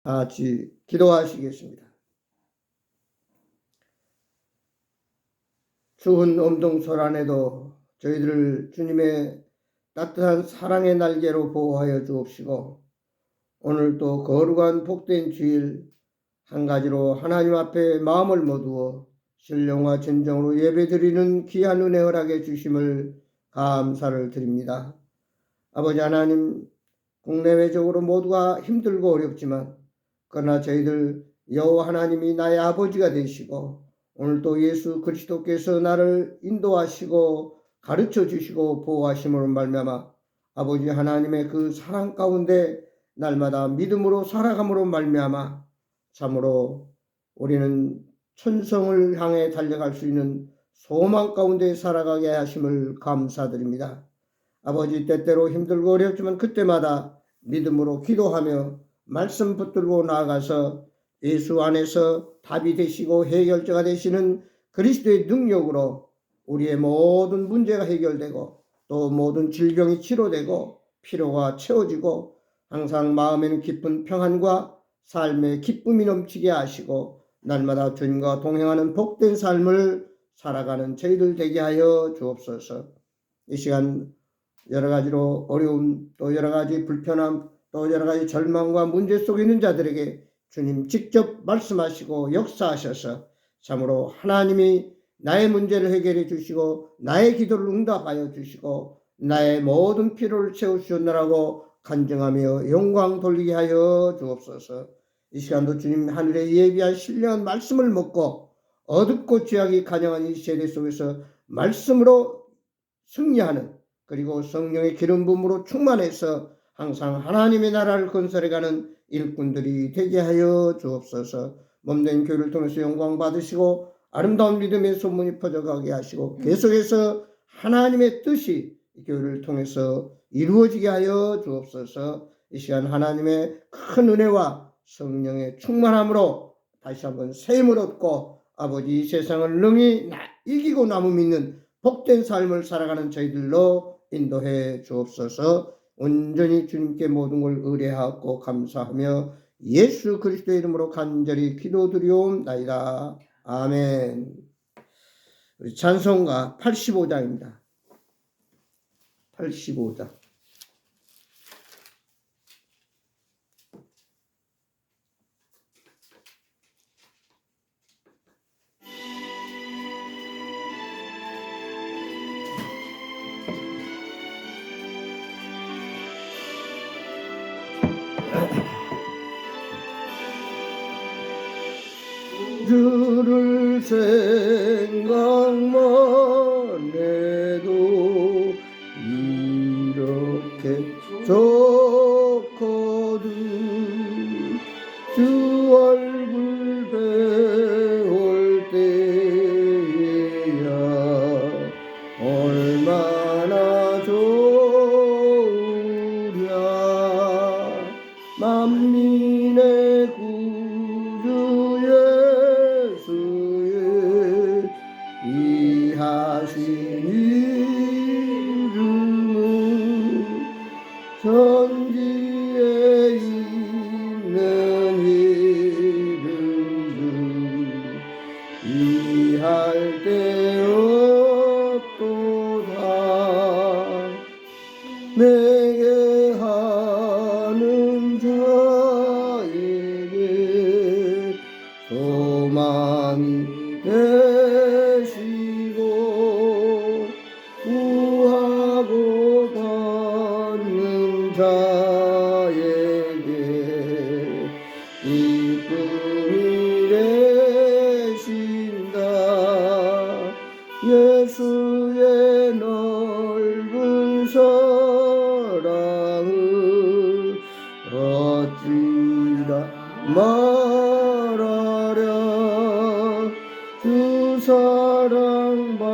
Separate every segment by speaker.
Speaker 1: 같이 기도하시겠습니다. 추운 엄동설 안에도 저희들을 주님의 따뜻한 사랑의 날개로 보호하여 주옵시고, 오늘도 거룩한 복된 주일 한 가지로 하나님 앞에 마음을 모두어 신령과 진정으로 예배드리는 귀한 은혜 허락해 주심을 감사를 드립니다. 아버지 하나님, 국내외적으로 모두가 힘들고 어렵지만 그러나 저희들 여호와 하나님이 나의 아버지가 되시고 오늘도 예수 그리스도께서 나를 인도하시고 가르쳐 주시고 보호하심으로 말미암아 아버지 하나님의 그 사랑 가운데 날마다 믿음으로 살아감으로 말미암아 참으로 우리는 천성을 향해 달려갈 수 있는 소망 가운데 살아가게 하심을 감사드립니다. 아버지, 때때로 힘들고 어렵지만 그때마다 믿음으로 기도하며 말씀 붙들고 나아가서 예수 안에서 답이 되시고 해결자가 되시는 그리스도의 능력으로 우리의 모든 문제가 해결되고 또 모든 질병이 치료되고 피로가 채워지고 항상 마음에는 깊은 평안과 삶의 기쁨이 넘치게 하시고 날마다 주님과 동행하는 복된 삶을 살아가는 저희들 되게 하여 주옵소서. 이 시간 여러 가지로 어려움, 또 여러 가지 불편함, 또 여러 가지 절망과 문제 속에 있는 자들에게 주님 직접 말씀하시고 역사하셔서 참으로 하나님이 나의 문제를 해결해 주시고 나의 기도를 응답하여 주시고 나의 모든 필요를 채우시느라고 간증하며 영광 돌리게 하여 주옵소서. 이 시간도 주님 하늘에 예비한 신령한 말씀을 먹고 어둡고 죄악이 간영한 이 세대 속에서 말씀으로 승리하는, 그리고 성령의 기름 부음으로 충만해서 항상 하나님의 나라를 건설해가는 일꾼들이 되게 하여 주옵소서. 몸된 교회를 통해서 영광 받으시고 아름다운 믿음의 소문이 퍼져가게 하시고 계속해서 하나님의 뜻이 이 교회를 통해서 이루어지게 하여 주옵소서. 이 시간 하나님의 큰 은혜와 성령의 충만함으로 다시 한번 샘을 얻고 아버지 이 세상을 능히 이기고 나무 믿는 복된 삶을 살아가는 저희들로 인도해 주옵소서. 온전히 주님께 모든 걸 의뢰하고 감사하며 예수 그리스도의 이름으로 간절히 기도드리옵나이다. 아멘. 우리 찬송가 85장입니다. 85장. 주를 생각만 해도 이렇게 좋거든. 주 얼굴 배울 때야 얼마나 좋으랴. 만민의 하신 이름은 천지에 있는 이름은 이할 데 없도다. 내게 하는 자에게 소망이 구하고 받는 자에게 기쁨이 되신다. 예수의 넓은 사랑을 어찌라 말하랴. 그 사랑 받으시라마.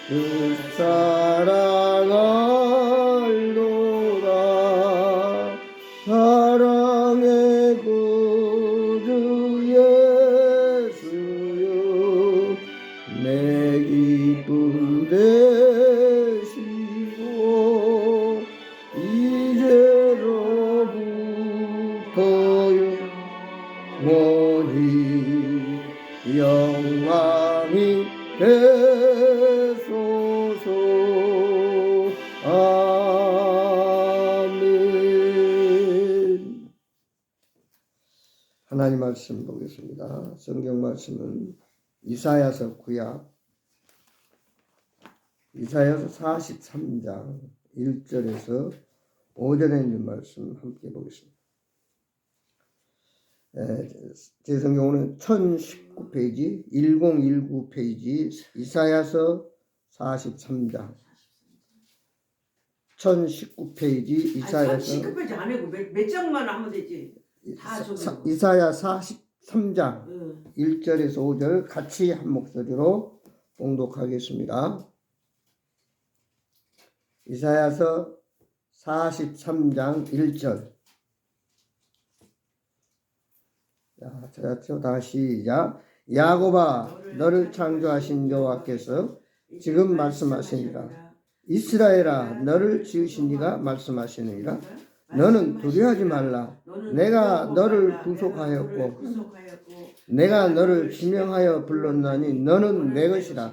Speaker 1: 그 사랑 알도다. 사랑의 구주 예수여 내 기쁨 되시고 하나님 말씀 보겠습니다. 성경 말씀은 이사야서 구약 이사야서 43장 1절에서 5절에 있는 말씀 함께 보겠습니다. 제 성경은 1019페이지 1019 페이지 이사야서 43장 1019 페이지 이사야서
Speaker 2: 10페이지 안 하고 몇 장만 하면 되지. 다 저기.
Speaker 1: 이사야 43장 1절에서 5절 같이 한 목소리로 봉독하겠습니다. 이사야서 43장 1절. 자, 다시 시작. 야곱아, 너를 창조하신 여호와께서 지금 말씀하시니라. 이스라엘아, 너를 지으신 이가 말씀하시느니라. 너는 두려워하지 말라. 내가 너를 구속하였고 내가 너를 지명하여 불렀나니 너는 내 것이라.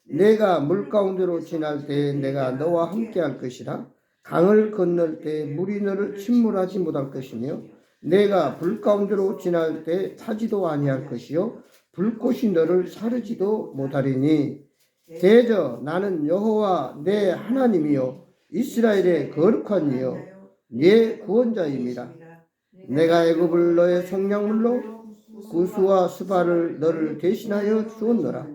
Speaker 1: 내가 물 가운데로 지날 때에 내가 너와 함께할 것이라. 강을 건널 때에 물이 너를 침몰하지 못할 것이며 내가 불 가운데로 지날 때 타지도 아니할 것이요 불꽃이 너를 사르지도 못하리니 대저 나는 여호와 내 하나님이요 이스라엘의 거룩한 이요 네 구원자입니다. 내가 애굽을 너의 속량물로 구스와 스바를 너를 대신하여 주었노라.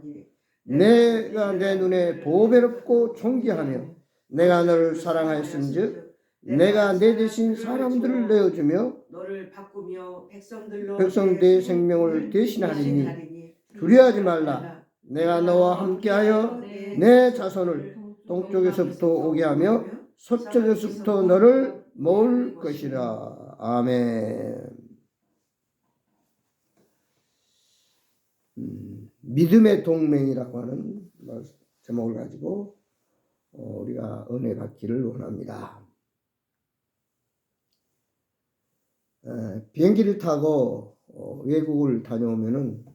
Speaker 1: 내가 내 눈에 보배롭고 존귀하며 내가 너를 사랑하였은즉 내가 내 대신 사람들을 내어주며
Speaker 2: 너를 바꾸며
Speaker 1: 백성 내 생명을 대신하리니 두려워하지 말라. 내가 너와 함께하여 내 자손을 동쪽에서부터 오게 하며 서쪽에서부터 너를 모을 것이라. 아멘. 믿음의 동맹이라고 하는 제목을 가지고 우리가 은혜 받기를 원합니다. 비행기를 타고 외국을 다녀오면은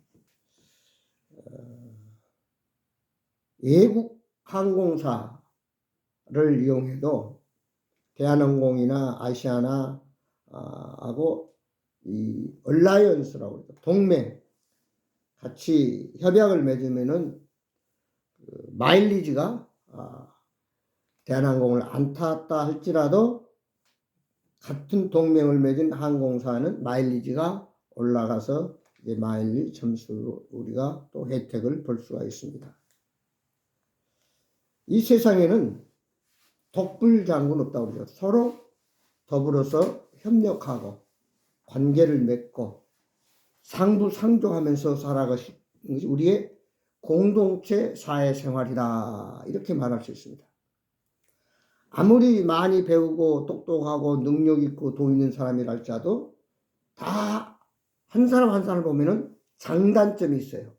Speaker 1: 외국 항공사를 이용해도 대한항공이나 아시아나 하고 이 얼라이언스라고 그러죠. 동맹 같이 협약을 맺으면은 마일리지가 대한항공을 안 탔다 할지라도 같은 동맹을 맺은 항공사는 마일리지가 올라가서 이제 마일리 점수로 우리가 또 혜택을 볼 수가 있습니다. 이 세상에는 독불장군 없다고 그러죠. 서로 더불어서 협력하고 관계를 맺고 상부상조하면서 살아가는 것이 우리의 공동체 사회생활이다. 이렇게 말할 수 있습니다. 아무리 많이 배우고 똑똑하고 능력 있고 돈 있는 사람이랄지라도 다 한 사람 한 사람 보면은 장단점이 있어요.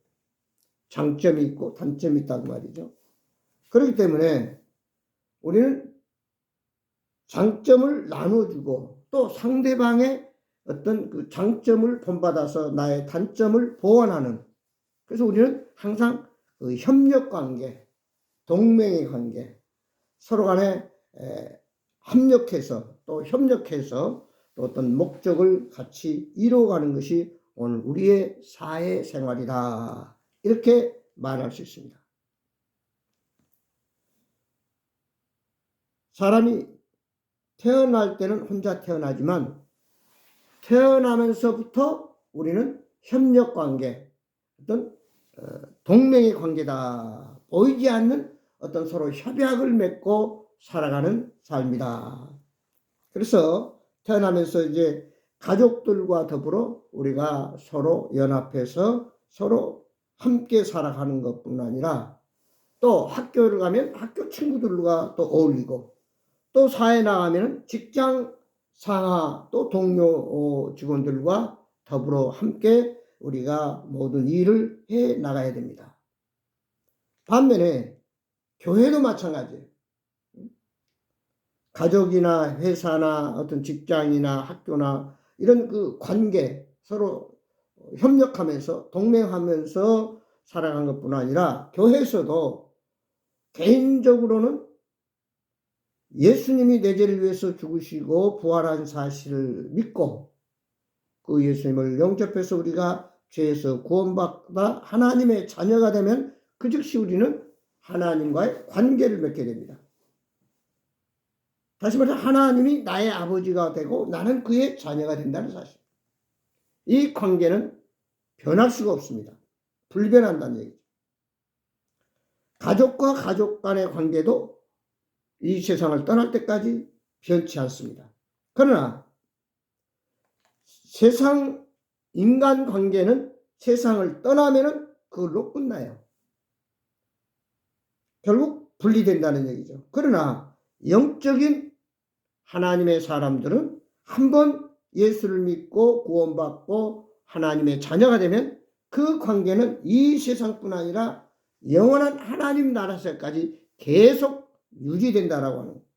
Speaker 1: 장점이 있고 단점이 있다고 말이죠. 그렇기 때문에 우리는 장점을 나눠주고 또 상대방의 어떤 그 장점을 본받아서 나의 단점을 보완하는, 그래서 우리는 항상 그 협력 관계, 동맹의 관계, 서로 간에 합력해서 또 협력해서 또 어떤 목적을 같이 이루어가는 것이 오늘 우리의 사회생활이다. 이렇게 말할 수 있습니다. 사람이 태어날 때는 혼자 태어나지만 태어나면서부터 우리는 협력관계, 어떤 동맹의 관계다. 보이지 않는 어떤 서로 협약을 맺고 살아가는 삶이다. 그래서 태어나면서 이제 가족들과 더불어 우리가 서로 연합해서 서로 함께 살아가는 것뿐 아니라 또 학교를 가면 학교 친구들과 또 어울리고 또 사회 나가면 직장 상하 또 동료 직원들과 더불어 함께 우리가 모든 일을 해 나가야 됩니다. 반면에 교회도 마찬가지예요. 가족이나 회사나 어떤 직장이나 학교나 이런 그 관계 서로 협력하면서 동맹하면서 살아가는 것뿐 아니라 교회에서도 개인적으로는 예수님이 내 죄를 위해서 죽으시고 부활한 사실을 믿고 그 예수님을 영접해서 우리가 죄에서 구원받아 하나님의 자녀가 되면 그 즉시 우리는 하나님과의 관계를 맺게 됩니다. 다시 말해서 하나님이 나의 아버지가 되고 나는 그의 자녀가 된다는 사실. 이 관계는 변할 수가 없습니다. 불변한다는 얘기죠. 가족과 가족 간의 관계도 이 세상을 떠날 때까지 변치 않습니다. 그러나 세상 인간 관계는 세상을 떠나면은 그걸로 끝나요. 결국 분리된다는 얘기죠. 그러나 영적인 하나님의 사람들은 한번 예수를 믿고 구원받고 하나님의 자녀가 되면 그 관계는 이 세상뿐 아니라 영원한 하나님 나라에서까지 계속 유지된다라고 하는 거예요.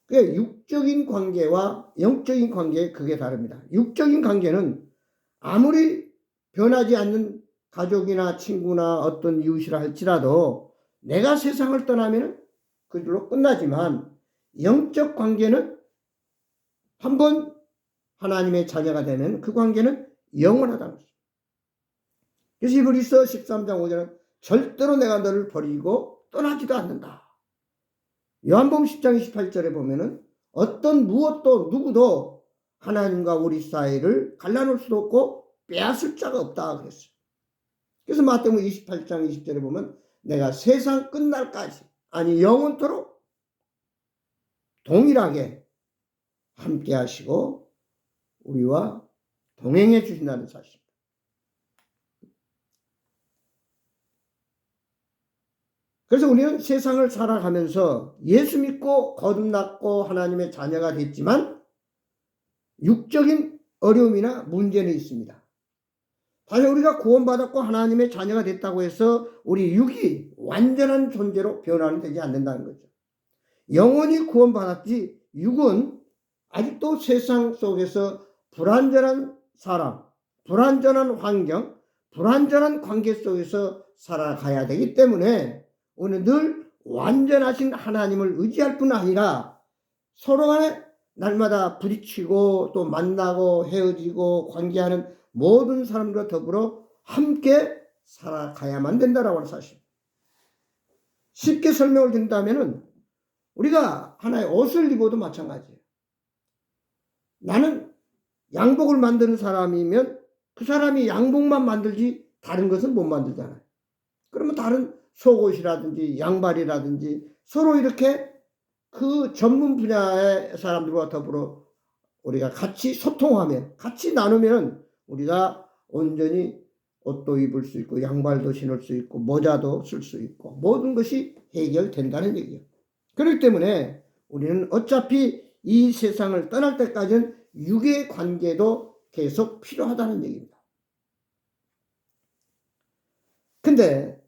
Speaker 1: 그러니까 육적인 관계와 영적인 관계 그게 다릅니다. 육적인 관계는 아무리 변하지 않는 가족이나 친구나 어떤 이웃이라 할지라도 내가 세상을 떠나면 그걸로 끝나지만 영적 관계는 한번 하나님의 자녀가 되면 그 관계는 영원하다는 것입니다. 그래서 히브리서 13장 5절은 절대로 내가 너를 버리고 떠나지도 않는다. 요한복음 10장 28절에 보면은 어떤 무엇도 누구도 하나님과 우리 사이를 갈라놓을 수도 없고 빼앗을 자가 없다 그랬어요. 그래서 마태복음 28장 20절에 보면 내가 세상 끝날까지 아니 영원토록 동일하게 함께 하시고 우리와 동행해 주신다는 사실입니다. 그래서 우리는 세상을 살아가면서 예수 믿고 거듭났고 하나님의 자녀가 됐지만 육적인 어려움이나 문제는 있습니다. 사실 우리가 구원받았고 하나님의 자녀가 됐다고 해서 우리 육이 완전한 존재로 변화는 되지 않는다는 거죠. 영원히 구원받았지 육은 아직도 세상 속에서 불완전한 사람, 불완전한 환경, 불완전한 관계 속에서 살아가야 되기 때문에 우리는 늘 완전하신 하나님을 의지할 뿐 아니라 서로 간에 날마다 부딪히고 또 만나고 헤어지고 관계하는 모든 사람들과 더불어 함께 살아가야만 된다라고 하는 사실. 쉽게 설명을 드린다면은 우리가 하나의 옷을 입어도 마찬가지예요. 나는 양복을 만드는 사람이면 그 사람이 양복만 만들지 다른 것은 못 만들잖아요. 그러면 다른 속옷이라든지 양말이라든지 서로 이렇게 그 전문 분야의 사람들과 더불어 우리가 같이 소통하면 같이 나누면 우리가 온전히 옷도 입을 수 있고 양말도 신을 수 있고 모자도 쓸 수 있고 모든 것이 해결된다는 얘기예요. 그렇기 때문에 우리는 어차피 이 세상을 떠날 때까지는 육의 관계도 계속 필요하다는 얘기입니다. 근데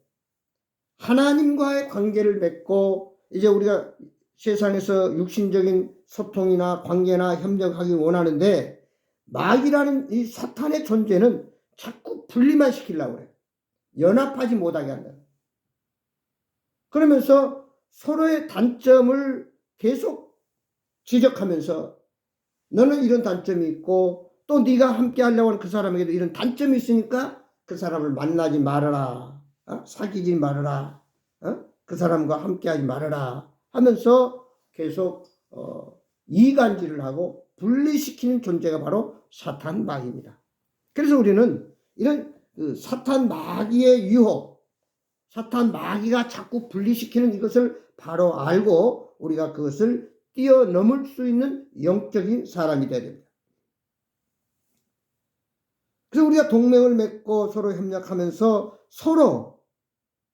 Speaker 1: 하나님과의 관계를 맺고 이제 우리가 세상에서 육신적인 소통이나 관계나 협력하기 원하는데 마귀라는 이 사탄의 존재는 자꾸 분리만 시키려고 해요. 연합하지 못하게 한다. 그러면서 서로의 단점을 계속 지적하면서 너는 이런 단점이 있고 또 네가 함께 하려고 하는 그 사람에게도 이런 단점이 있으니까 그 사람을 만나지 말아라. 사귀지 말아라. 그 사람과 함께 하지 말아라 하면서 계속 이간질을 하고 분리시키는 존재가 바로 사탄 마귀입니다. 그래서 우리는 이런 사탄 마귀의 유혹, 사탄 마귀가 자꾸 분리시키는 이것을 바로 알고 우리가 그것을 뛰어넘을 수 있는 영적인 사람이 되어야 됩니다. 그래서 우리가 동맹을 맺고 서로 협력하면서 서로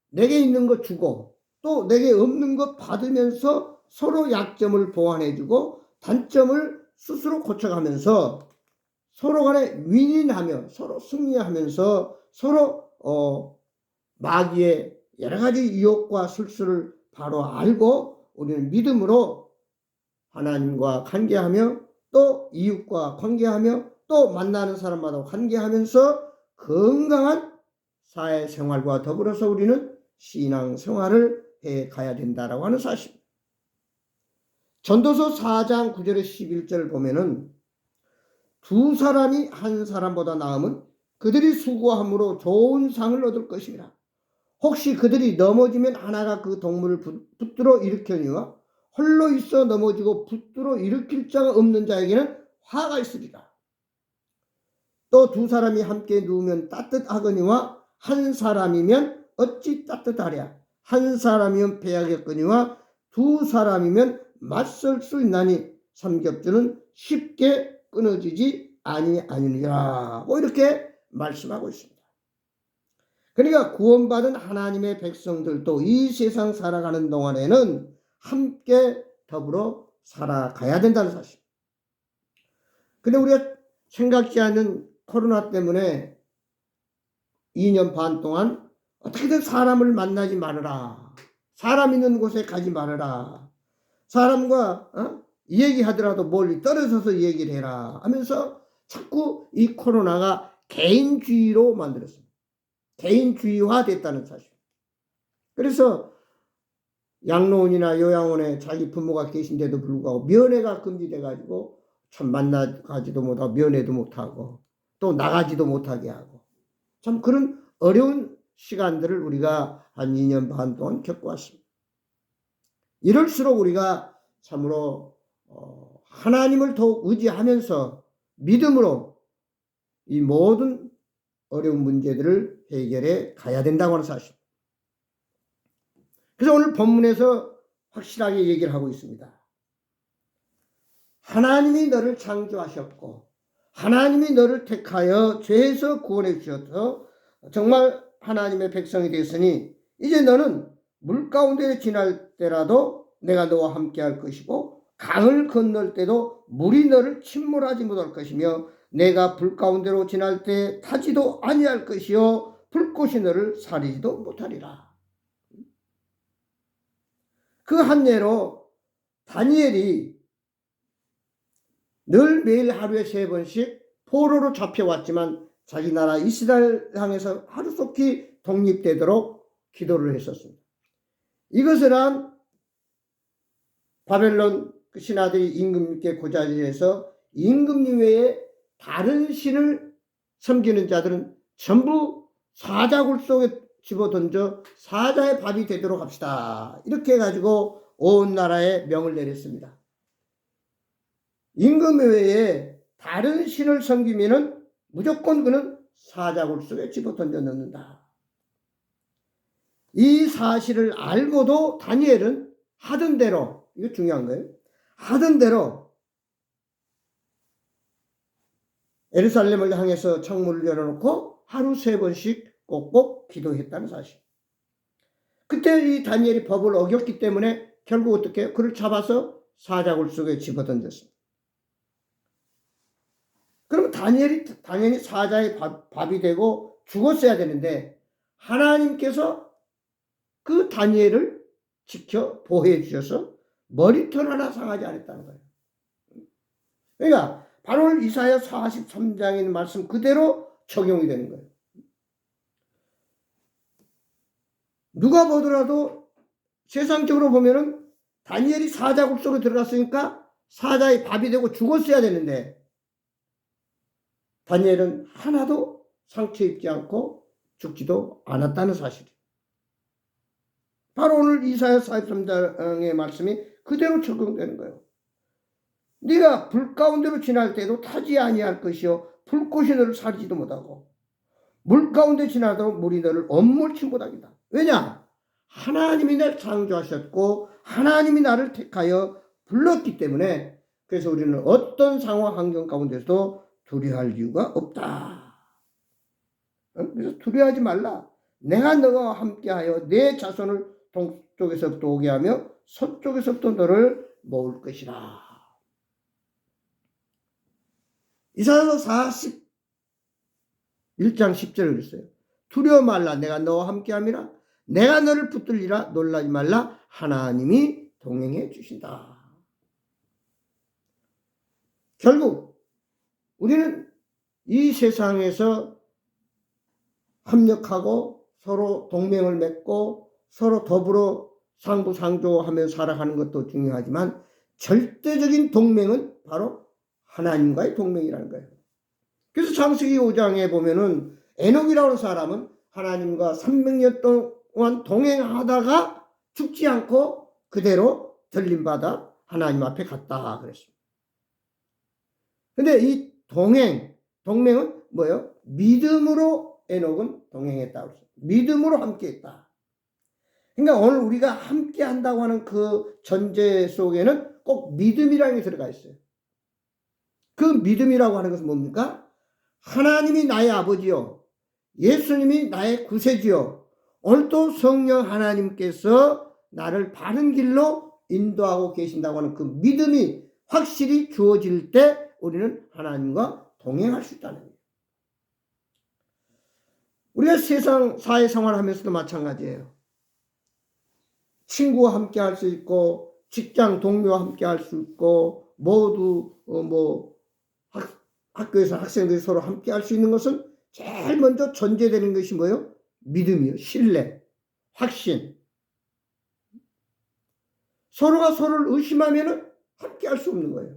Speaker 1: 내게 있는 거 주고 또 내게 없는 거 받으면서 서로 약점을 보완해주고 단점을 스스로 고쳐가면서 서로 간에 윈윈하며 서로 승리하면서 서로 마귀의 여러 가지 유혹과 술수를 바로 알고 우리는 믿음으로 하나님과 관계하며 또 이웃과 관계하며 또 만나는 사람마다 관계하면서 건강한 사회생활과 더불어서 우리는 신앙생활을 해가야 된다라고 하는 전도서 4장 9절에 11절을 보면은 두 사람이 한 사람보다 나으면 그들이 수고함으로 좋은 상을 얻을 것이니라. 혹시 그들이 넘어지면 하나가 그 동물을 붙들어 일으켜니와 홀로 있어 넘어지고 붙들어 일으킬 자가 없는 자에게는 화가 있으리라. 또 두 사람이 함께 누우면 따뜻하거니와 한 사람이면 어찌 따뜻하랴. 한 사람이면 패하겠거니와 두 사람이면 맞설 수 있나니 삼겹줄은 쉽게 끊어지지 아니하니라. 뭐 이렇게 말씀하고 있습니다. 그러니까 구원받은 하나님의 백성들도 이 세상 살아가는 동안에는 함께 더불어 살아가야 된다는 사실. 근데 우리가 생각지 않는 코로나 때문에 2년 반 동안 어떻게든 사람을 만나지 말아라. 사람 있는 곳에 가지 말아라. 사람과 얘기하더라도 멀리 떨어져서 얘기를 해라 하면서 자꾸 이 코로나가 개인주의로 만들었습니다. 개인주의화 됐다는 사실. 그래서 양로원이나 요양원에 자기 부모가 계신데도 불구하고 면회가 금지돼 가지고 참 만나가지도 못하고 면회도 못하고 또 나가지도 못하게 하고 참 그런 어려운 시간들을 우리가 한 2년 반 동안 겪어왔습니다. 이럴수록 우리가 참으로 하나님을 더욱 의지하면서 믿음으로 이 모든 어려운 문제들을 해결해 가야 된다고 하는 사실. 그래서 오늘 본문에서 확실하게 얘기를 하고 있습니다. 하나님이 너를 창조하셨고 하나님이 너를 택하여 죄에서 구원해 주셔서 정말 하나님의 백성이 되었으니 이제 너는 물 가운데 지날 때라도 내가 너와 함께 할 것이고 강을 건널 때도 물이 너를 침몰하지 못할 것이며 내가 불 가운데로 지날 때 타지도 아니할 것이요 불꽃이 너를 사리지도 못하리라. 그 한 예로 다니엘이 늘 매일 하루에 3번씩 포로로 잡혀왔지만 자기 나라 이스라엘 향해서 하루속히 독립되도록 기도를 했었습니다. 이것을 한 바벨론 신하들이 임금님께 고자질해서 임금님 외에 다른 신을 섬기는 자들은 전부 사자굴 속에 집어던져 사자의 밥이 되도록 합시다. 이렇게 해가지고 온 나라에 명을 내렸습니다. 임금 외에 다른 신을 섬기면은 무조건 그는 사자굴 속에 집어던져 넣는다. 이 사실을 알고도 다니엘은 하던 대로, 이거 중요한 거예요. 하던 대로 예루살렘을 향해서 창문을 열어놓고 하루 3번씩 꼭꼭 기도했다는 사실. 그때 이 다니엘이 법을 어겼기 때문에 결국 어떻게 해요? 그를 잡아서 사자굴 속에 집어던졌습니다. 그럼 다니엘이 당연히 사자의 밥이 되고 죽었어야 되는데 하나님께서 그 다니엘을 지켜 보호해 주셔서 머리털 하나 상하지 않았다는 거예요. 그러니까 바로 이사야 43장에 있는 말씀 그대로 적용이 되는 거예요. 누가 보더라도 세상적으로 보면은 다니엘이 사자굴 속에 들어갔으니까 사자의 밥이 되고 죽었어야 되는데 다니엘은 하나도 상처 입지 않고 죽지도 않았다는 사실이에요. 바로 오늘 이사야 43장의 말씀이 그대로 적용되는 거예요. 네가 불 가운데로 지날 때도 타지 아니할 것이요 불꽃이 너를 사리지도 못하고 물 가운데 지나도 물이 너를 엄물치 못하겠다. 왜냐? 하나님이 나를 창조하셨고 하나님이 나를 택하여 불렀기 때문에 그래서 우리는 어떤 상황 환경 가운데서도 두려워할 이유가 없다. 그래서 두려워하지 말라. 내가 너와 함께하여 내 자손을 동쪽에서부터 오게 하며 서쪽에서부터 너를 모을 것이라. 이사야서 41장 10절을 그랬어요. 두려워 말라. 내가 너와 함께함이라. 내가 너를 붙들리라. 놀라지 말라. 하나님이 동행해 주신다. 결국 우리는 이 세상에서 협력하고 서로 동맹을 맺고 서로 더불어 상부상조하며 살아가는 것도 중요하지만 절대적인 동맹은 바로 하나님과의 동맹이라는 거예요. 그래서 창세기 5장에 보면은 에녹이라고 하는 사람은 하나님과 300년 동안 동행하다가 죽지 않고 그대로 들림받아 하나님 앞에 갔다 그랬습니다. 근데 이 동맹은 뭐예요? 믿음으로 에녹은 동행했다고 그랬어요. 믿음으로 함께했다. 그러니까 오늘 우리가 함께 한다고 하는 그 전제 속에는 꼭 믿음이라는 게 들어가 있어요. 그 믿음이라고 하는 것은 뭡니까? 하나님이 나의 아버지요, 예수님이 나의 구세주요, 오늘도 성령 하나님께서 나를 바른 길로 인도하고 계신다고 하는 그 믿음이 확실히 주어질 때 우리는 하나님과 동행할 수 있다는 거예요. 우리가 세상 사회생활 하면서도 마찬가지예요. 친구와 함께 할 수 있고 직장 동료와 함께 할 수 있고 모두 학교에서 학생들이 서로 함께 할 수 있는 것은 제일 먼저 전제되는 것이 뭐예요? 믿음이요. 신뢰, 확신. 서로가 서로를 의심하면 함께 할 수 없는 거예요.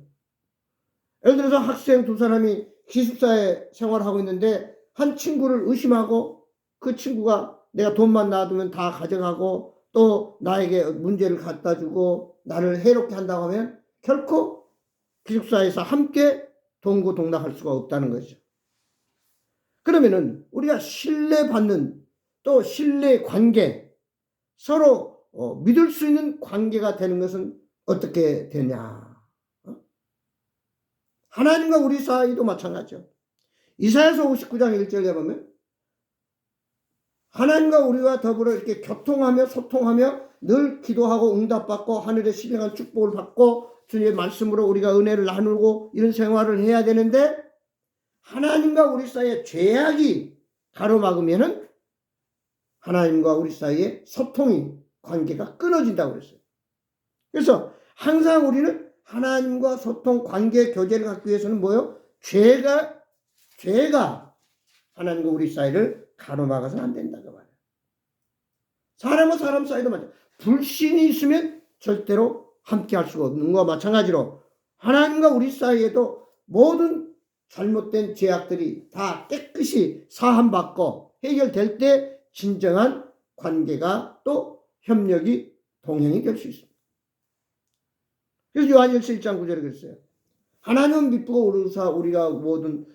Speaker 1: 예를 들어서 학생 두 사람이 기숙사에 생활하고 있는데 한 친구를 의심하고 그 친구가 내가 돈만 놔두면 다 가져가고 또 나에게 문제를 갖다 주고 나를 해롭게 한다고 하면 결코 기숙사에서 함께 동고동락할 수가 없다는 거죠. 그러면은 우리가 신뢰받는 또 신뢰 관계, 서로 믿을 수 있는 관계가 되는 것은 어떻게 되냐? 하나님과 우리 사이도 마찬가지죠. 이사야서 59장 1절에 보면 하나님과 우리와 더불어 이렇게 교통하며 소통하며 늘 기도하고 응답받고 하늘의 신령한 축복을 받고 주님의 말씀으로 우리가 은혜를 나누고 이런 생활을 해야 되는데 하나님과 우리 사이에 죄악이 가로막으면은 하나님과 우리 사이에 소통이 관계가 끊어진다고 그랬어요. 그래서 항상 우리는 하나님과 소통 관계 교제를 갖기 위해서는 뭐예요? 죄가 하나님과 우리 사이를 가로막아서는 안 된다고 말해요. 사람과 사람 사이도 마찬가지로 불신이 있으면 절대로 함께 할 수가 없는 것과 마찬가지로 하나님과 우리 사이에도 모든 잘못된 죄악들이 다 깨끗이 사함받고 해결될 때 진정한 관계가 또 협력이 동행이 될 수 있습니다. 그래서 요한일서 1장 9절에 그랬어요. 하나님은 미쁘고 우리가 모든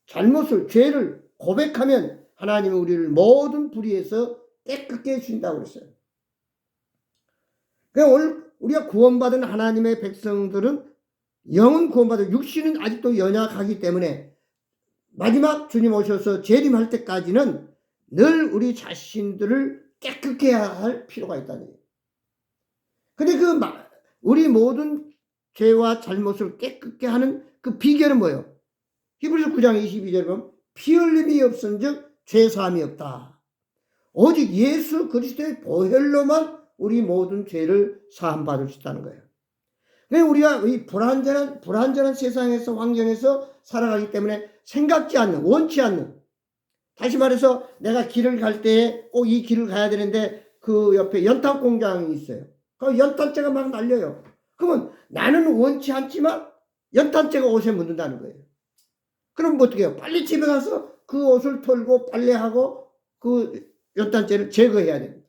Speaker 1: 잘못을 죄를 고백하면 하나님은 우리를 모든 불의에서 깨끗게 해주신다고 그랬어요. 그러니까 오늘 우리가 구원받은 하나님의 백성들은 영은 구원받은 육신은 아직도 연약하기 때문에 마지막 주님 오셔서 재림할 때까지는 늘 우리 자신들을 깨끗게 해야 할 필요가 있다는 거예요. 근데 우리 모든 죄와 잘못을 깨끗게 하는 그 비결은 뭐예요? 히브리서 9장 22절에 보면 피 흘림이 없은즉 죄사함이 없다. 오직 예수 그리스도의 보혈로만 우리 모든 죄를 사함받을 수 있다는 거예요. 그래서 우리가 이 불완전한 세상에서 환경에서 살아가기 때문에 생각지 않는, 원치 않는, 다시 말해서 내가 길을 갈 때에 꼭 이 길을 가야 되는데 그 옆에 연탄 공장이 있어요. 그 연탄재가 막 날려요. 그러면 나는 원치 않지만 연탄재가 옷에 묻는다는 거예요. 그럼 뭐 어떻게 해요? 빨리 집에 가서 그 옷을 털고 빨래하고 그 연탄재를 제거해야 됩니다.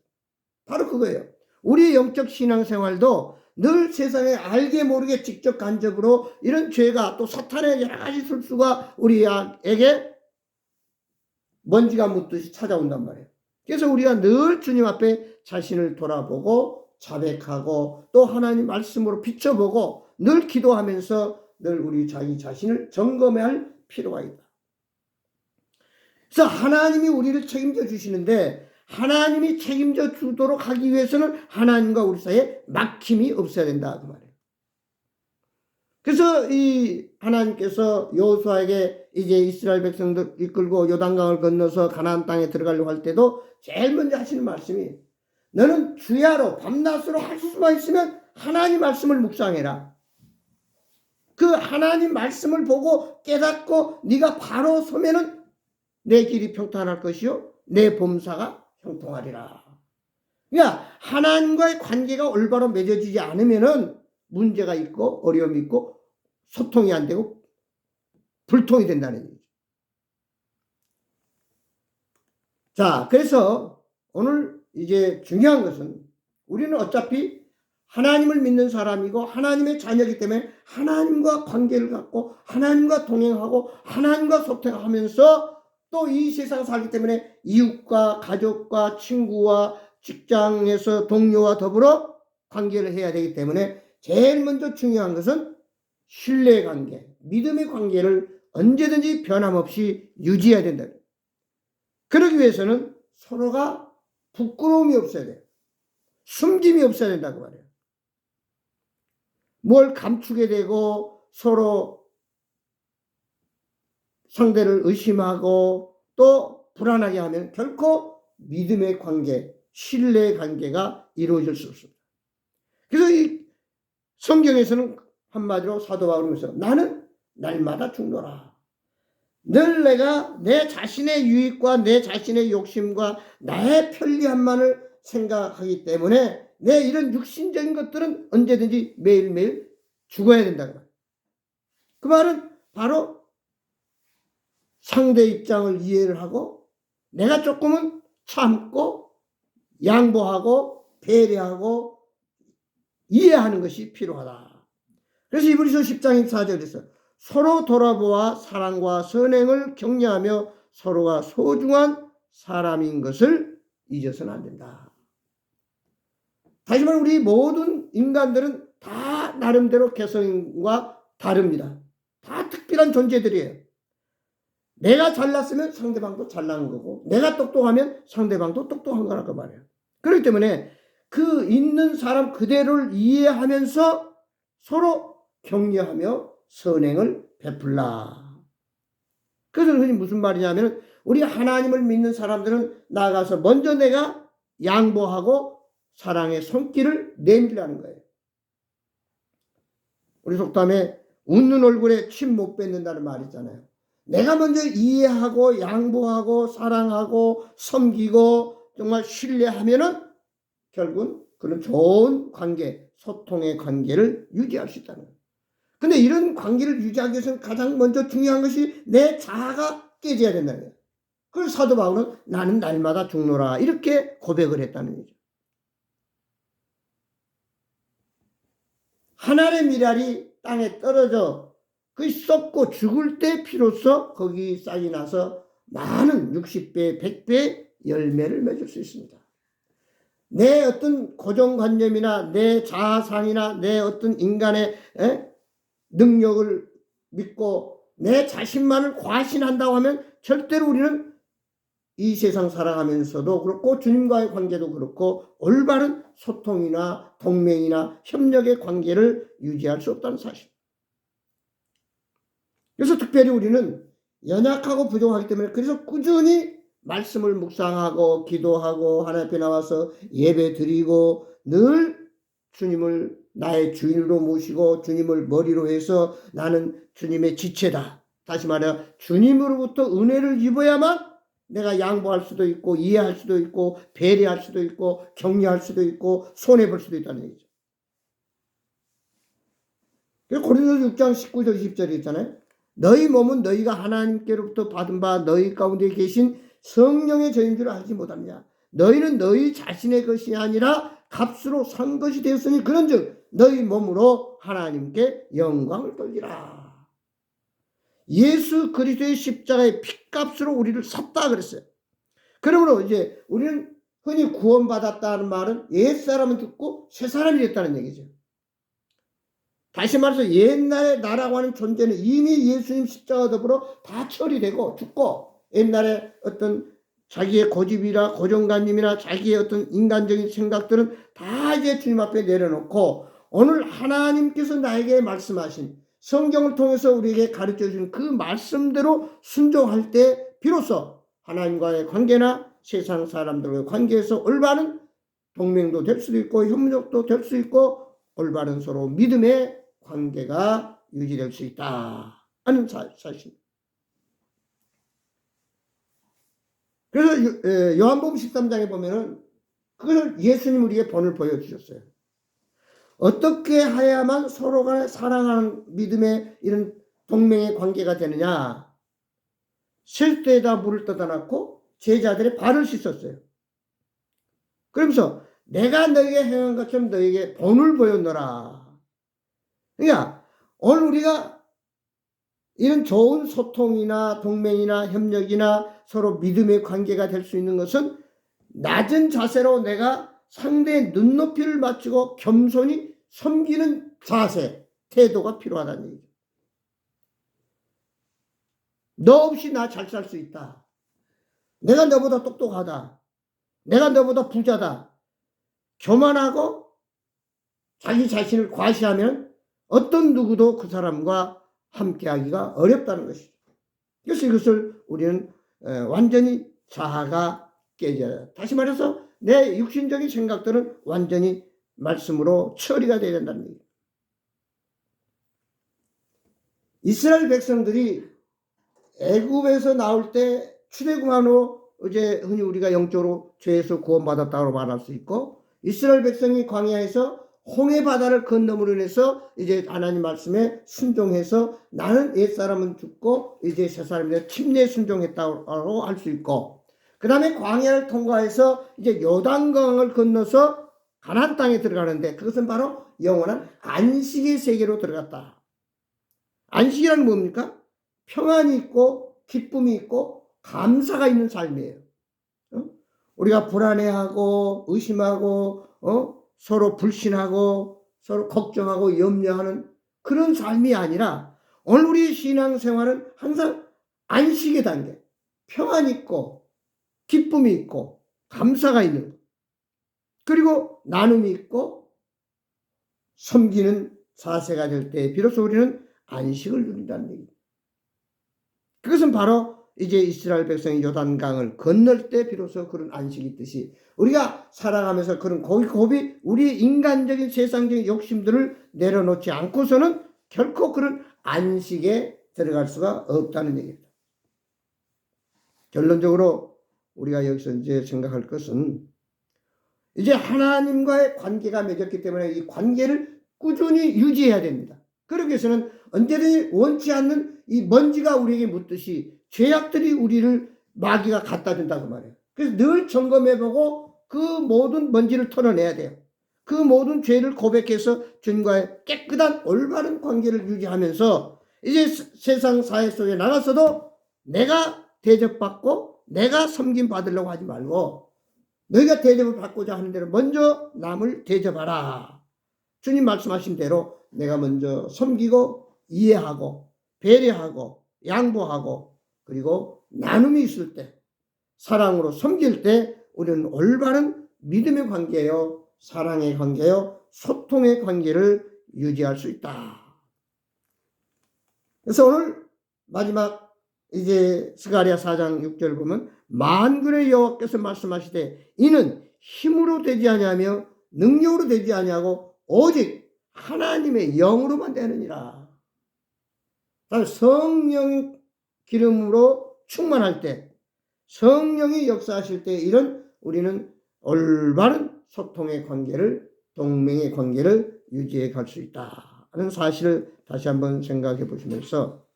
Speaker 1: 바로 그거예요. 우리의 영적 신앙생활도 늘 세상에 알게 모르게 직접 간접으로 이런 죄가 또 사탄의 여러 가지 술수가 우리에게 먼지가 묻듯이 찾아온단 말이에요. 그래서 우리가 늘 주님 앞에 자신을 돌아보고 자백하고 또 하나님 말씀으로 비춰보고 늘 기도하면서 늘 우리 자기 자신을 점검해야 할 필요가 있다. 그래서 하나님이 우리를 책임져 주시는데 하나님이 책임져 주도록 하기 위해서는 하나님과 우리 사이에 막힘이 없어야 된다 그 말이에요. 그래서 이 하나님께서 여호수아에게 이제 이스라엘 백성들 이끌고 요단강을 건너서 가나안 땅에 들어가려고 할 때도 제일 먼저 하시는 말씀이 너는 주야로 밤낮으로 할 수만 있으면 하나님 말씀을 묵상해라. 그 하나님 말씀을 보고 깨닫고 네가 바로 서면은 내 길이 평탄할 것이요 내 범사가 형통하리라. 그러니까 하나님과의 관계가 올바로 맺어지지 않으면은 문제가 있고 어려움이 있고 소통이 안 되고 불통이 된다는 얘기죠. 자, 그래서 오늘 이제 중요한 것은 우리는 어차피 하나님을 믿는 사람이고 하나님의 자녀이기 때문에 하나님과 관계를 갖고 하나님과 동행하고 하나님과 소통하면서 또 이 세상 살기 때문에 이웃과 가족과 친구와 직장에서 동료와 더불어 관계를 해야 되기 때문에 제일 먼저 중요한 것은 신뢰 관계, 믿음의 관계를 언제든지 변함없이 유지해야 된다. 그러기 위해서는 서로가 부끄러움이 없어야 돼요. 숨김이 없어야 된다고 말해요. 뭘 감추게 되고 서로 상대를 의심하고 또 불안하게 하면 결코 믿음의 관계, 신뢰의 관계가 이루어질 수 없습니다. 그래서 이 성경에서는 한마디로 사도 바울은 나는 날마다 죽노라. 늘 내가 내 자신의 유익과 내 자신의 욕심과 나의 편리함만을 생각하기 때문에 내 이런 육신적인 것들은 언제든지 매일매일 죽어야 된다고 말이에요. 그 말은 바로 상대 입장을 이해를 하고 내가 조금은 참고 양보하고 배려하고 이해하는 것이 필요하다. 그래서 이브리서 10장 24절에서 서로 돌아보아 사랑과 선행을 격려하며 서로가 소중한 사람인 것을 잊어서는 안 된다. 다시 말해 우리 모든 인간들은 다 나름대로 개성과 다릅니다. 다 특별한 존재들이에요. 내가 잘났으면 상대방도 잘난 거고 내가 똑똑하면 상대방도 똑똑한 거라고 말해요. 그렇기 때문에 그 있는 사람 그대로를 이해하면서 서로 격려하며 선행을 베풀라. 그래서 흔히 무슨 말이냐면 우리 하나님을 믿는 사람들은 나가서 먼저 내가 양보하고 사랑의 손길을 내밀라는 거예요. 우리 속담에 웃는 얼굴에 침 못 뱉는다는 말이 있잖아요. 내가 먼저 이해하고 양보하고 사랑하고 섬기고 정말 신뢰하면은 결국은 그런 좋은 관계, 소통의 관계를 유지할 수 있다는 거예요. 근데 이런 관계를 유지하기 위해서는 가장 먼저 중요한 것이 내 자아가 깨져야 된다는 거예요. 그래서 사도 바울은 나는 날마다 죽노라 이렇게 고백을 했다는 거죠. 하늘의 미랄이 땅에 떨어져 그 썩고 죽을 때 비로소 거기 싹이 나서 많은 60배, 100배 열매를 맺을 수 있습니다. 내 어떤 고정관념이나 내 자아상이나 내 어떤 인간의 능력을 믿고 내 자신만을 과신한다고 하면 절대로 우리는 이 세상 살아가면서도 그렇고 주님과의 관계도 그렇고 올바른 소통이나 동맹이나 협력의 관계를 유지할 수 없다는 사실. 그래서 특별히 우리는 연약하고 부족하기 때문에 그래서 꾸준히 말씀을 묵상하고 기도하고 하나님 앞에 나와서 예배 드리고 늘 주님을 나의 주인으로 모시고 주님을 머리로 해서 나는 주님의 지체다. 다시 말해 주님으로부터 은혜를 입어야만 내가 양보할 수도 있고 이해할 수도 있고 배려할 수도 있고 격려할 수도 있고 손해볼 수도 있다는 얘기죠. 그래서 고린도서 6장 19절 20절에 있잖아요. 너희 몸은 너희가 하나님께로부터 받은 바 너희 가운데 계신 성령의 저인 줄 알지 못하느냐. 너희는 너희 자신의 것이 아니라 값으로 산 것이 되었으니 그런즉 너희 몸으로 하나님께 영광을 돌리라. 예수 그리스도의 십자가의 핏값으로 우리를 샀다 그랬어요. 그러므로 이제 우리는 흔히 구원받았다는 말은 옛사람은 죽고 새사람이 됐다는 얘기죠. 다시 말해서 옛날에 나라고 하는 존재는 이미 예수님 십자가 더불어 다 처리되고 죽고 옛날에 어떤 자기의 고집이나 고정관념이나 자기의 어떤 인간적인 생각들은 다 이제 주님 앞에 내려놓고 오늘 하나님께서 나에게 말씀하신 성경을 통해서 우리에게 가르쳐 주신 그 말씀대로 순종할 때 비로소 하나님과의 관계나 세상 사람들과의 관계에서 올바른 동맹도 될 수도 있고 협력도 될 수 있고 올바른 서로 믿음의 관계가 유지될 수 있다 하는 사실. 그래서 요한복음 13장에 보면은 그걸 예수님 우리에게 본을 보여주셨어요. 어떻게 해야만 서로가 사랑하는 믿음의 이런 동맹의 관계가 되느냐. 쉴 때에다 물을 떠다 놨고 제자들의 발을 씻었어요. 그러면서 내가 너에게 행한 것처럼 너에게 본을 보였노라. 그러니까 오늘 우리가 이런 좋은 소통이나 동맹이나 협력이나 서로 믿음의 관계가 될 수 있는 것은 낮은 자세로 내가 상대의 눈높이를 맞추고 겸손히 섬기는 자세, 태도가 필요하다는 얘기죠. 너 없이 나 잘 살 수 있다. 내가 너보다 똑똑하다. 내가 너보다 부자다. 교만하고 자기 자신을 과시하면 어떤 누구도 그 사람과 함께하기가 어렵다는 것이죠. 그래서 이것을 우리는 완전히 자아가 깨져요. 다시 말해서 내 육신적인 생각들은 완전히 말씀으로 처리가 되어야 된다는 얘기예요. 이스라엘 백성들이 애굽에서 나올 때 출애굽한으로 이제 흔히 우리가 영적으로 죄에서 구원받았다고 말할 수 있고, 이스라엘 백성이 광야에서 홍해 바다를 건너므로 인해서 이제 하나님 말씀에 순종해서 나는 옛사람은 죽고 이제 새사람이 침례에 순종했다고 할 수 있고, 그 다음에 광야를 통과해서 이제 요단강을 건너서 가나안 땅에 들어가는데 그것은 바로 영원한 안식의 세계로 들어갔다. 안식이란 뭡니까? 평안이 있고 기쁨이 있고 감사가 있는 삶이에요. 우리가 불안해하고 의심하고 서로 불신하고 서로 걱정하고 염려하는 그런 삶이 아니라 오늘 우리의 신앙생활은 항상 안식의 단계, 평안이 있고 기쁨이 있고 감사가 있는 것, 그리고 나눔이 있고 섬기는 자세가 될 때 비로소 우리는 안식을 누린다는 얘기입니다. 그것은 바로 이제 이스라엘 백성이 요단강을 건널 때 비로소 그런 안식이 있듯이 우리가 살아가면서 그런 고비 우리 인간적인 세상적인 욕심들을 내려놓지 않고서는 결코 그런 안식에 들어갈 수가 없다는 얘기입니다. 결론적으로 우리가 여기서 이제 생각할 것은 이제 하나님과의 관계가 맺었기 때문에 이 관계를 꾸준히 유지해야 됩니다. 그러기 위해서는 언제든지 원치 않는 이 먼지가 우리에게 묻듯이 죄악들이 우리를 마귀가 갖다 준다고 말해요. 그래서 늘 점검해보고 그 모든 먼지를 털어내야 돼요. 그 모든 죄를 고백해서 주님과의 깨끗한 올바른 관계를 유지하면서 이제 세상 사회 속에 나가서도 내가 대접받고 내가 섬김 받으려고 하지 말고 너희가 대접을 받고자 하는 대로 먼저 남을 대접하라. 주님 말씀하신 대로 내가 먼저 섬기고 이해하고 배려하고 양보하고 그리고 나눔이 있을 때 사랑으로 섬길 때 우리는 올바른 믿음의 관계요, 사랑의 관계요, 소통의 관계를 유지할 수 있다. 그래서 오늘 마지막 이제 스가랴 4장 6절 보면 만군의 여호와께서 말씀하시되 이는 힘으로 되지 아니하며 능력으로 되지 아니하고 오직 하나님의 영으로만 되느니라. 성령 기름으로 충만할 때 성령이 역사하실 때 이런 우리는 올바른 소통의 관계를 동맹의 관계를 유지해 갈 수 있다 하는 사실을 다시 한번 생각해 보시면서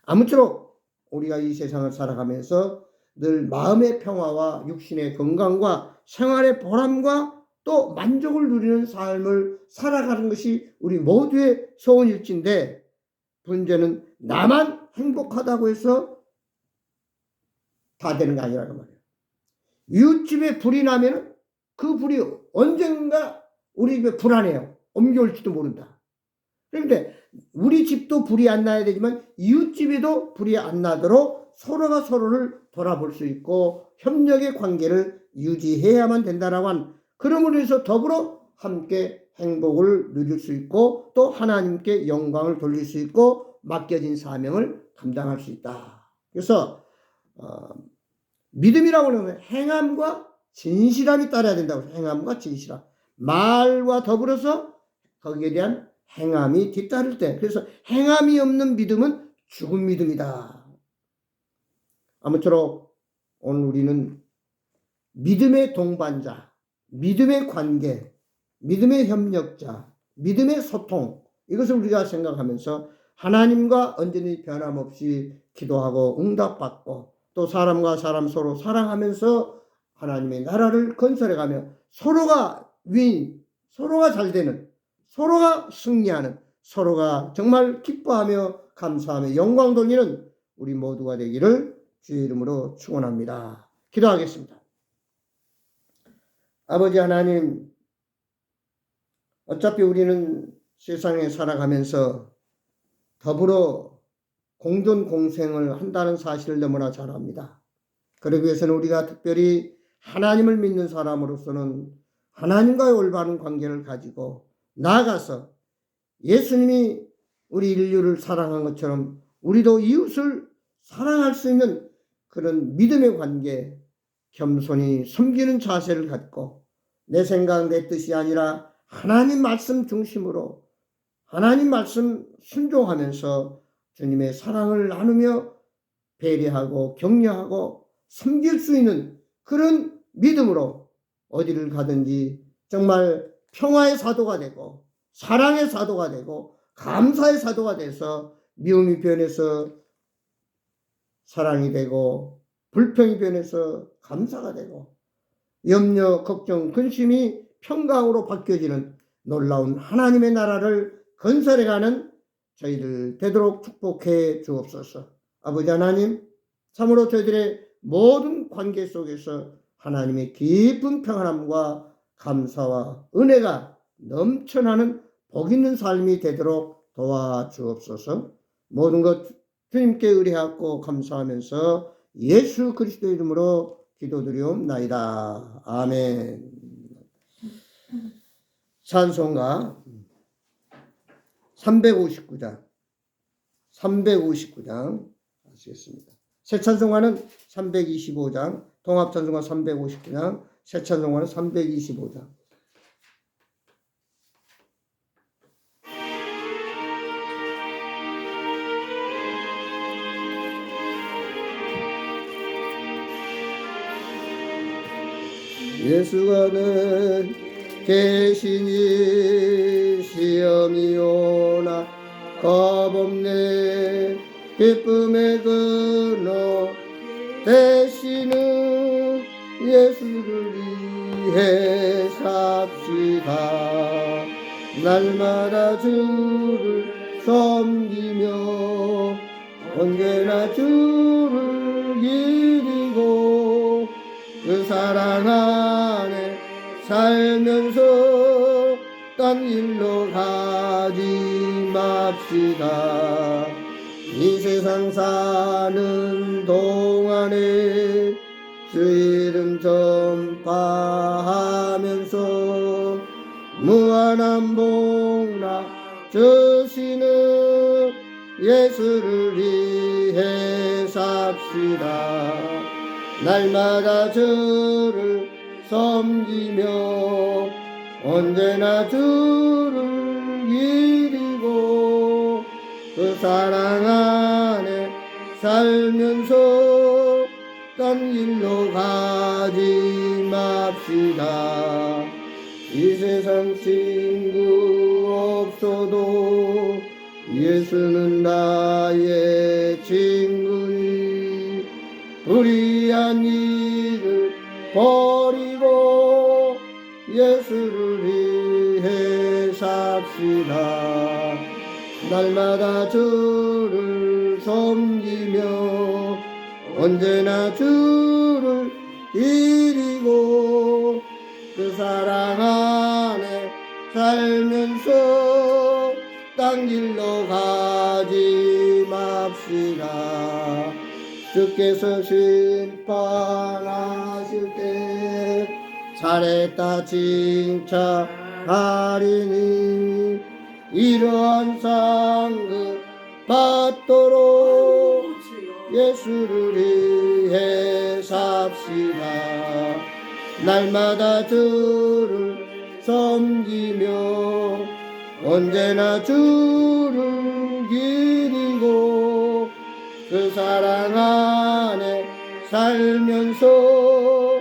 Speaker 1: 아무쪼록 우리가 이 세상을 살아가면서 늘 마음의 평화와 육신의 건강과 생활의 보람과 또 만족을 누리는 삶을 살아가는 것이 우리 모두의 소원일진데 문제는 나만 행복하다고 해서 다 되는 게 아니라는 말이에요. 이웃집에 불이 나면 그 불이 언젠가 우리 집에 불안해요. 옮겨올지도 모른다. 그런데 우리 집도 불이 안 나야 되지만 이웃집에도 불이 안 나도록 서로가 서로를 돌아볼 수 있고 협력의 관계를 유지해야만 된다라고 한 그러므로 해서 더불어 함께 행복을 누릴 수 있고 또 하나님께 영광을 돌릴 수 있고 맡겨진 사명을 감당할 수 있다. 그래서 믿음이라고 하면 행함과 진실함이 따라야 된다고 해요. 행함과 진실함. 말과 더불어서 거기에 대한 행함이 뒤따를 때 그래서 행함이 없는 믿음은 죽은 믿음이다. 아무쪼록 오늘 우리는 믿음의 동반자, 믿음의 관계, 믿음의 협력자, 믿음의 소통 이것을 우리가 생각하면서 하나님과 언제든지 변함없이 기도하고 응답받고 또 사람과 사람 서로 사랑하면서 하나님의 나라를 건설해가며 서로가 윈, 서로가 잘 되는, 서로가 승리하는, 서로가 정말 기뻐하며 감사하며 영광 돌리는 우리 모두가 되기를 주의 이름으로 축원합니다. 기도하겠습니다. 아버지 하나님, 어차피 우리는 세상에 살아가면서 더불어 공존 공생을 한다는 사실을 너무나 잘 압니다. 그러기 위해서는 우리가 특별히 하나님을 믿는 사람으로서는 하나님과의 올바른 관계를 가지고 나아가서 예수님이 우리 인류를 사랑한 것처럼 우리도 이웃을 사랑할 수 있는 그런 믿음의 관계, 겸손히 섬기는 자세를 갖고 내 생각, 내 뜻이 아니라 하나님 말씀 중심으로 하나님 말씀 순종하면서 주님의 사랑을 나누며 배려하고 격려하고 섬길 수 있는 그런 믿음으로 어디를 가든지 정말 평화의 사도가 되고 사랑의 사도가 되고 감사의 사도가 돼서 미움이 변해서 사랑이 되고 불평이 변해서 감사가 되고 염려, 걱정, 근심이 평강으로 바뀌어지는 놀라운 하나님의 나라를 건설해가는 저희들 되도록 축복해 주옵소서. 아버지 하나님, 참으로 저희들의 모든 관계 속에서 하나님의 깊은 평안함과 감사와 은혜가 넘쳐나는 복 있는 삶이 되도록 도와주옵소서. 모든 것 주님께 의뢰하고 감사하면서 예수 그리스도의 이름으로 기도드리옵나이다. 아멘. 찬송가 359장 하시겠습니다. 새 찬송가는 325장, 통합 찬송가 359장, 새 찬송가는 325장. 예수가 는 계시니 시험이 오나 겁없네 기쁨의 근원 되시는 예수를 위해 삽시다. 날마다 주를 섬기며 언제나 주를 기리고 그 사랑 안에 살면서 딴 일로 가지 맙시다. 이 세상 사는 동안에 주 이름 전파하면서 무한한 복락 주시는 예수를 위해 삽시다. 날마다 주를 섬기며 언제나 주를 기리고 그 사랑 안에 살면서 딴 길로 가지 맙시다. 이 세상 친구 없어도 예수는 나의 친구니 불의한 일을 버리고 예수를 위해 삽시다. 날마다 주를 섬기며 언제나 주를 기리고 그 사랑 안에 살면서 딴 길로 가지 맙시다. 주께서 심판하실 때 잘했다 칭찬하리니 이러한 상급 받도록 예수를 위해 삽시다. 날마다 주를 섬기며 언제나 주를 기리고 그 사랑 안에 살면서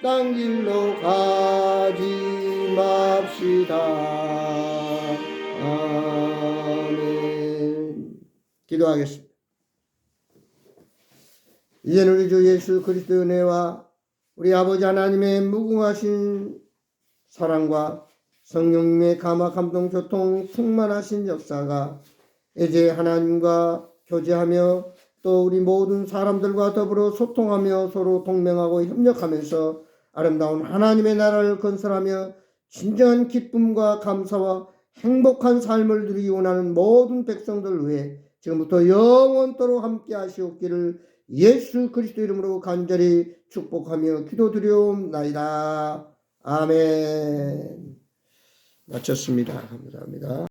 Speaker 1: 딴 길로 가지 맙시다. 아멘. 기도하겠습니다. 이제는 우리 주 예수 그리스도의 은혜와 우리 아버지 하나님의 무궁하신 사랑과 성령님의 감화 감동 교통 충만하신 역사가 이제 하나님과 교제하며 또 우리 모든 사람들과 더불어 소통하며 서로 동맹하고 협력하면서 아름다운 하나님의 나라를 건설하며 진정한 기쁨과 감사와 행복한 삶을 누리기 원하는 모든 백성들 위해 지금부터 영원토록 함께 하시옵기를 예수 그리스도 이름으로 간절히 축복하며 기도드리옵나이다. 아멘. 마쳤습니다. 감사합니다.